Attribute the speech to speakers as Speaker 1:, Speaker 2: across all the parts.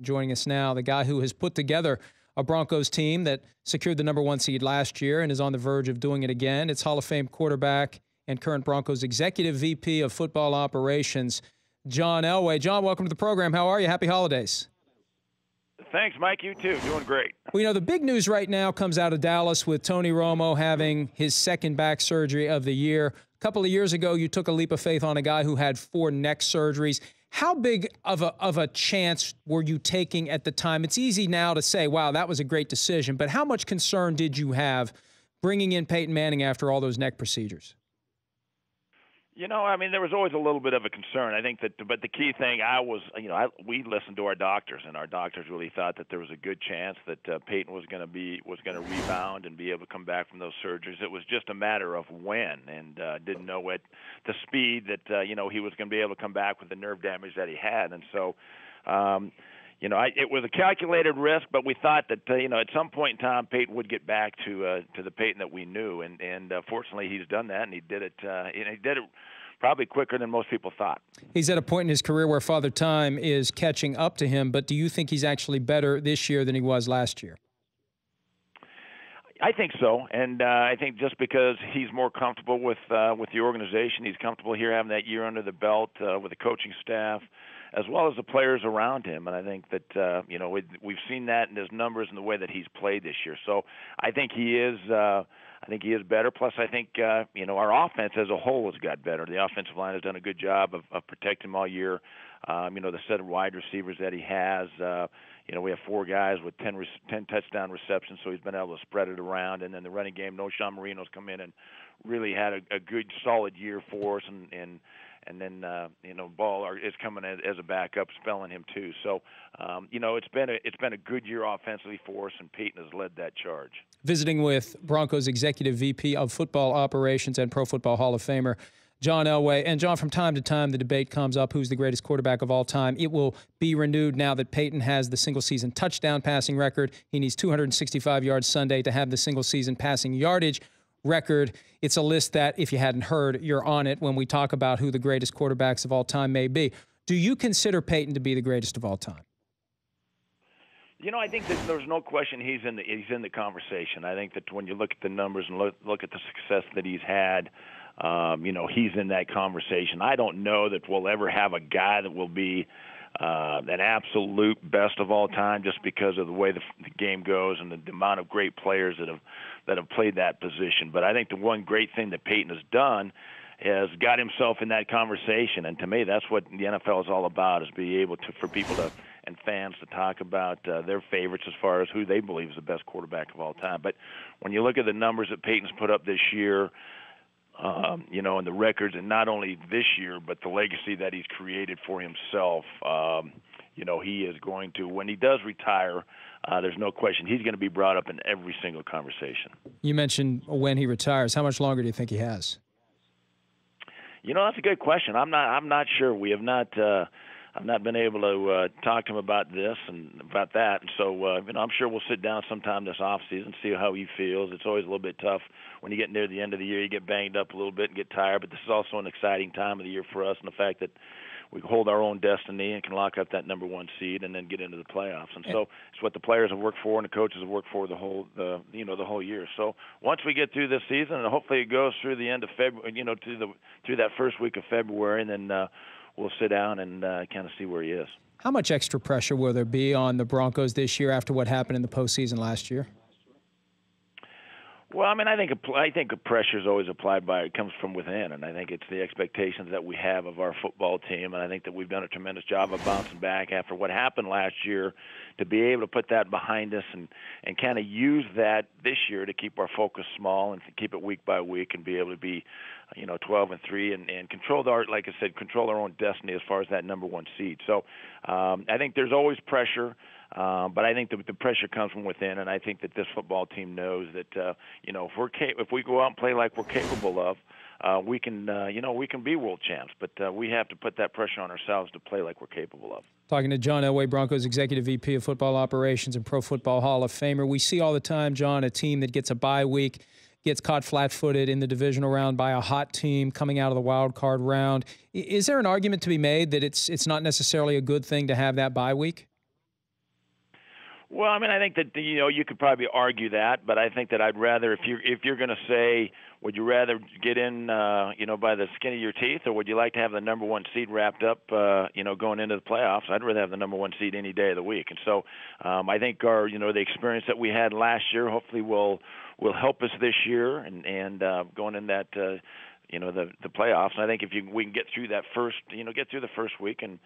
Speaker 1: joining us now, the guy who has put together a Broncos team that secured the #1 seed last year and is on the verge of doing it again. It's Hall of Fame quarterback and current Broncos Executive VP of Football Operations, John Elway. John, welcome to the program. How are you? Happy holidays.
Speaker 2: Thanks, Mike. You too. Doing great.
Speaker 1: Well, you know, the big news right now comes out of Dallas with Tony Romo having his second back surgery of the year. A couple of years ago, you took a leap of faith on a guy who had 4 neck surgeries. How big of a chance were you taking at the time? It's easy now to say, wow, that was a great decision, but how much concern did you have bringing in Peyton Manning after all those neck procedures?
Speaker 2: You know, I mean, there was always a little bit of a concern. I think that, but the key thing, we listened to our doctors, and our doctors really thought that there was a good chance that Peyton was going to rebound and be able to come back from those surgeries. It was just a matter of when, and didn't know at the speed that he was going to be able to come back with the nerve damage that he had, and so. It was a calculated risk, but we thought that at some point in time, Peyton would get back to the Peyton that we knew, and fortunately, he's done that, and he did it. He did it probably quicker than most people thought.
Speaker 1: He's at a point in his career where Father Time is catching up to him, but do you think he's actually better this year than he was last year?
Speaker 2: I think so, and I think just because he's more comfortable with the organization, he's comfortable here having that year under the belt with the coaching staff, as well as the players around him. And I think that we've seen that in his numbers and the way that he's played this year. So I think he is. I think he is better. Plus, I think our offense as a whole has got better. The offensive line has done a good job of protecting him all year. The set of wide receivers that he has. We have 4 guys with 10 touchdown receptions, so he's been able to spread it around. And then the running game, Sean Marino's come in and really had a good, solid year for us. And then Ball is coming as a backup, spelling him too. So, it's been a good year offensively for us, and Peyton has led that charge.
Speaker 1: Visiting with Broncos Executive VP of Football Operations and Pro Football Hall of Famer, John Elway. And, John, from time to time, the debate comes up, who's the greatest quarterback of all time. It will be renewed now that Peyton has the single-season touchdown passing record. He needs 265 yards Sunday to have the single-season passing yardage record. It's a list that, if you hadn't heard, you're on it when we talk about who the greatest quarterbacks of all time may be. Do you consider Peyton to be the greatest of all time?
Speaker 2: I think that there's no question he's in the conversation. I think that when you look at the numbers and look at the success that he's had, he's in that conversation. I don't know that we'll ever have a guy that will be an absolute best of all time, just because of the way the game goes and the amount of great players that have played that position. But I think the one great thing that Peyton has done has got himself in that conversation, and to me, that's what the NFL is all about: is be able for people to and fans to talk about their favorites as far as who they believe is the best quarterback of all time. But when you look at the numbers that Peyton's put up this year, and the records, and not only this year, but the legacy that he's created for himself, he is going to, when he does retire, there's no question he's going to be brought up in every single conversation.
Speaker 1: You mentioned when he retires. How much longer do you think he has?
Speaker 2: That's a good question. I'm not sure. We have not. I've not been able to talk to him about this and about that, and so I'm sure we'll sit down sometime this off season, see how he feels. It's always a little bit tough when you get near the end of the year. You get banged up a little bit and get tired, but this is also an exciting time of the year for us, and the fact that we hold our own destiny and can lock up that #1 seed and then get into the playoffs. And so it's what the players have worked for and the coaches have worked for the whole year. So once we get through this season, and hopefully it goes through the end of February, through that first week of February, and then we'll sit down and kind of see where he is.
Speaker 1: How much extra pressure will there be on the Broncos this year after what happened in the postseason last year?
Speaker 2: Well, I think pressure is always applied it comes from within, and I think it's the expectations that we have of our football team, and I think that we've done a tremendous job of bouncing back after what happened last year, to be able to put that behind us and kind of use that this year to keep our focus small and to keep it week by week and be able to be 12-3 and control control our own destiny as far as that #1 seed. So I think there's always pressure. But I think the pressure comes from within, and I think that this football team knows that if we go out and play like we're capable of, we can be world champs. But we have to put that pressure on ourselves to play like we're capable of.
Speaker 1: Talking to John Elway, Broncos Executive VP of Football Operations and Pro Football Hall of Famer. We see all the time, John, a team that gets a bye week gets caught flat-footed in the divisional round by a hot team coming out of the wild card round. Is there an argument to be made that it's not necessarily a good thing to have that bye week?
Speaker 2: Well, I mean, I think that you could probably argue that, but I think that I'd rather if you're going to say, would you rather get in by the skin of your teeth, or would you like to have the number one seed wrapped up going into the playoffs? I'd rather have the number one seed any day of the week. And so I think our the experience that we had last year hopefully will help us this year and going in that the playoffs. And I think if we can get through that first week and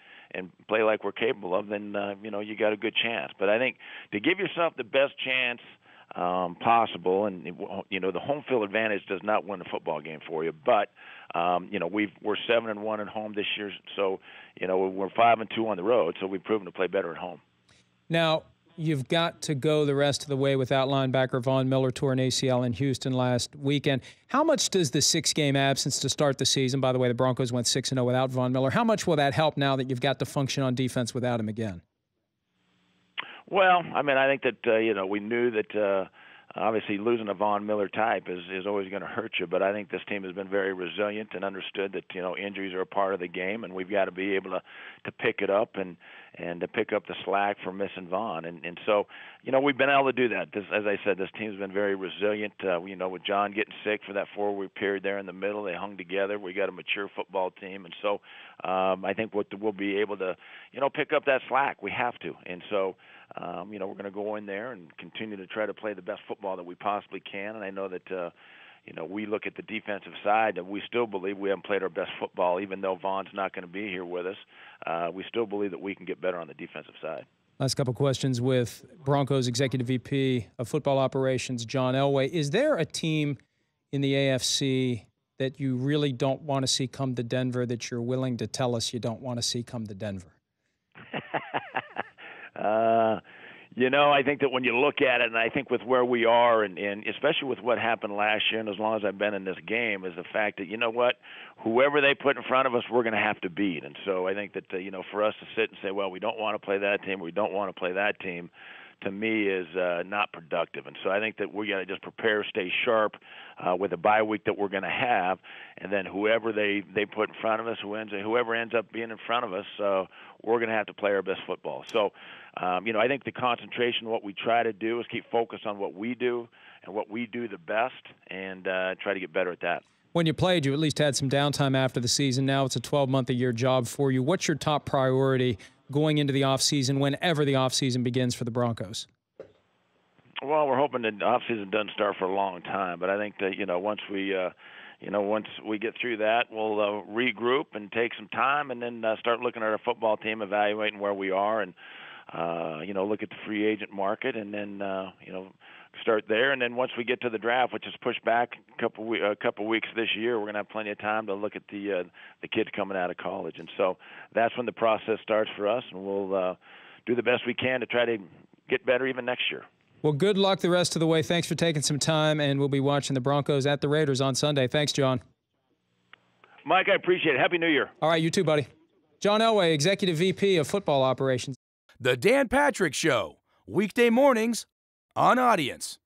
Speaker 2: play like we're capable of, then you got a good chance. But I think to give yourself the best chance possible, and the home field advantage does not win a football game for you, but we're 7-1 at home this year, so we're 5-2 on the road, so we've proven to play better at home.
Speaker 1: Now, you've got to go the rest of the way without linebacker Von Miller, tore an ACL in Houston last weekend. How much does the 6-game absence to start the season, by the way, the Broncos went 6-0 without Von Miller, how much will that help now that you've got to function on defense without him again?
Speaker 2: Well, I mean, I think that, we knew that obviously losing a Von Miller type is always going to hurt you, but I think this team has been very resilient and understood that, injuries are a part of the game, and we've got to be able to pick it up and to pick up the slack for missing Von. And so, we've been able to do that. As I said, this team's been very resilient. With John getting sick for that 4-week period there in the middle, they hung together. We got a mature football team. And so I think we'll be able to, pick up that slack. We have to. And so, we're going to go in there and continue to try to play the best football that we possibly can. And I know that, we look at the defensive side, and we still believe we haven't played our best football, even though Von's not going to be here with us. We still believe that we can get better on the defensive side.
Speaker 1: Last couple questions with Broncos Executive VP of Football Operations, John Elway. Is there a team in the AFC that you really don't want to see come to Denver that you're willing to tell us you don't want to see come to Denver?
Speaker 2: I think that when you look at it, and I think with where we are, and especially with what happened last year, and as long as I've been in this game, is the fact that, whoever they put in front of us, we're going to have to beat. And so I think that, for us to sit and say, well, we don't want to play that team, we don't want to play that team, to me is not productive. And so I think that we got to just prepare, stay sharp with a bye week that we're going to have, and then whoever they put in front of us, whoever ends up being in front of us, we're going to have to play our best football. So, I think the concentration, what we try to do is keep focused on what we do and what we do the best, and try to get better at that.
Speaker 1: When you played, you at least had some downtime after the season. Now it's a 12-month-a-year job for you. What's your top priority going into the offseason, whenever the offseason begins for the Broncos?
Speaker 2: Well, we're hoping that the offseason doesn't start for a long time, but I think that, once we get through that, we'll regroup and take some time, and then start looking at our football team, evaluating where we are, and look at the free agent market, and then start there. And then once we get to the draft, which is pushed back a couple weeks this year, we're going to have plenty of time to look at the kids coming out of college. And so that's when the process starts for us, and we'll do the best we can to try to get better even next year.
Speaker 1: Well, good luck the rest of the way. Thanks for taking some time, and we'll be watching the Broncos at the Raiders on Sunday. Thanks, John.
Speaker 2: Mike, I appreciate it. Happy New Year.
Speaker 1: All right, you too, buddy. John Elway, Executive VP of Football Operations.
Speaker 3: The Dan Patrick Show, weekday mornings on Audience.